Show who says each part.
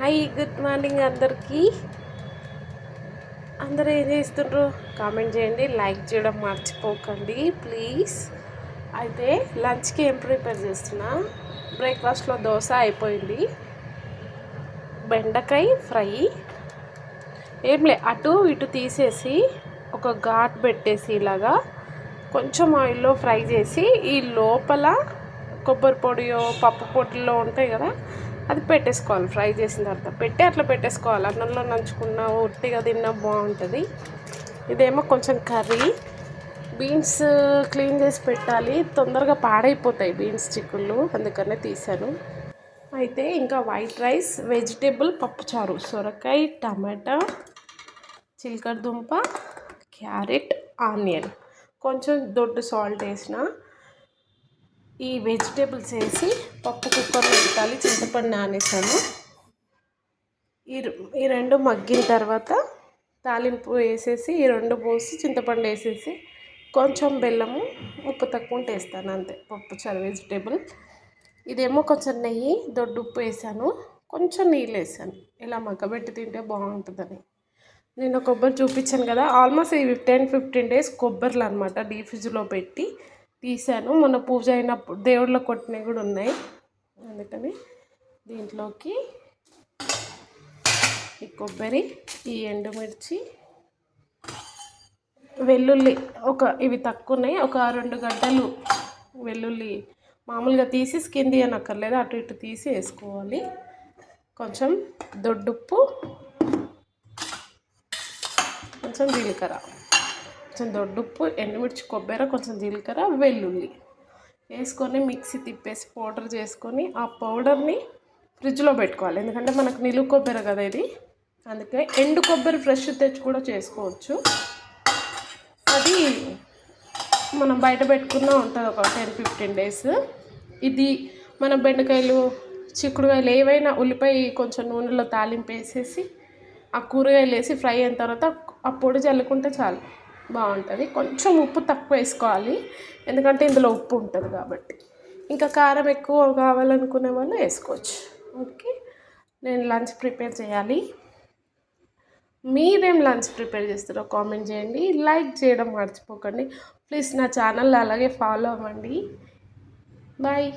Speaker 1: Hi good morning అందరికీ. అందరూ ఏం చేస్తుండ్రు కామెంట్ చేయండి, లైక్ చేయడం మర్చిపోకండి ప్లీజ్. అయితే లంచ్కి ఏం ప్రిపేర్ చేస్తున్నా, బ్రేక్ఫాస్ట్లో దోశ అయిపోయింది, బెండకాయ ఫ్రై. ఏంలే అటు ఇటు తీసేసి ఒక ఘాట్ పెట్టేసి ఇలాగా కొంచెం ఆయిల్లో ఫ్రై చేసి ఈ లోపల కొబ్బరి పొడియో పప్పు పొడిలో ఉంటాయి కదా, అది పెట్టేసుకోవాలి. ఫ్రై చేసిన తర్వాత పెట్టి అట్లా పెట్టేసుకోవాలి. అన్నంలో నంచుకున్న ఒట్టిగా తిన్నా బాగుంటుంది. ఇదేమో కొంచెం కర్రీ, బీన్స్ క్లీన్ చేసి పెట్టాలి, తొందరగా పాడైపోతాయి బీన్స్ చిక్కుళ్ళు, అందుకనే తీసాను. అయితే ఇంకా వైట్ రైస్, వెజిటేబుల్ పప్పుచారు, సొరకాయ, టమాటా, చిలకడ దుంప, క్యారెట్, ఆనియన్, కొంచెం దొడ్డు సాల్ట్ వేసిన. ఈ వెజిటేబుల్స్ వేసి పప్పు కుక్కర్లో పెట్టాలి, చింతపండు నానేసాను. ఈ రెండు మగ్గిన తర్వాత తాలింపు వేసేసి ఈ రెండు పోసి చింతపండు వేసేసి కొంచెం బెల్లము ఉప్పు తక్కువ ఉంటే వేస్తాను, అంతే. పప్పుచారు వెజిటేబుల్. ఇదేమో కొంచెం నెయ్యి, దొడ్డు ఉప్పు వేసాను, కొంచెం నీళ్ళు వేసాను, ఇలా మగ్గబెట్టి తింటే బాగుంటుందని. నేను కొబ్బరి చూపించాను కదా, ఆల్మోస్ట్ ఇవి 10-15 డేస్ కొబ్బరిలు అనమాట, డీప్ ఫ్రిడ్జ్లో పెట్టి తీసాను. మొన్న పూజ అయినప్పుడు దేవుళ్ళ కొట్టినవి కూడా ఉన్నాయి, అందుకని దీంట్లోకి ఈ కొబ్బరి, ఈ ఎండుమిర్చి, వెల్లుల్లి ఇవి తక్కువ ఉన్నాయి, ఒక 2 గడ్డలు వెల్లుల్లి మామూలుగా తీసి స్కిన్ తీయనక్కర్లేదు, అటు ఇటు తీసి వేసుకోవాలి. కొంచెం దొడ్డుప్పు, కొంచెం జీలకర్ర, కొంచెం దొడ్డుప్పు, ఎండుమిర్చి, కొబ్బరి, కొంచెం జీలకర్ర, వెల్లుల్లి వేసుకొని మిక్సీ తిప్పేసి పౌడర్ చేసుకొని ఆ పౌడర్ని ఫ్రిడ్జ్లో పెట్టుకోవాలి. ఎందుకంటే మనకు నిలువ కొబ్బరి కదా ఇది, అందుకే ఎండు కొబ్బరి ఫ్రెష్ తెచ్చి కూడా చేసుకోవచ్చు. అది మనం బయట పెట్టుకున్నా ఉంటుంది ఒక 10-15 డేస్. ఇది మన బెండకాయలు, చిక్కుడుకాయలు ఏవైనా ఉల్లిపాయ కొంచెం నూనెలో తాలింపు వేసేసి ఆ కూరగాయలు వేసి ఫ్రై అయిన తర్వాత ఆ పొడి చల్లుకుంటే చాలు, బాగుంటుంది. కొంచెం ఉప్పు తక్కువ వేసుకోవాలి, ఎందుకంటే ఇందులో ఉప్పు ఉంటుంది కాబట్టి. ఇంకా కారం ఎక్కువ కావాలనుకునే వాళ్ళు వేసుకోవచ్చు. ఓకే, నేను లంచ్ ప్రిపేర్ చేయాలి. మీరేం లంచ్ ప్రిపేర్ చేస్తారో కామెంట్ చేయండి, లైక్ చేయడం మర్చిపోకండి ప్లీజ్. నా ఛానల్ అలాగే ఫాలో అవ్వండి. బాయ్.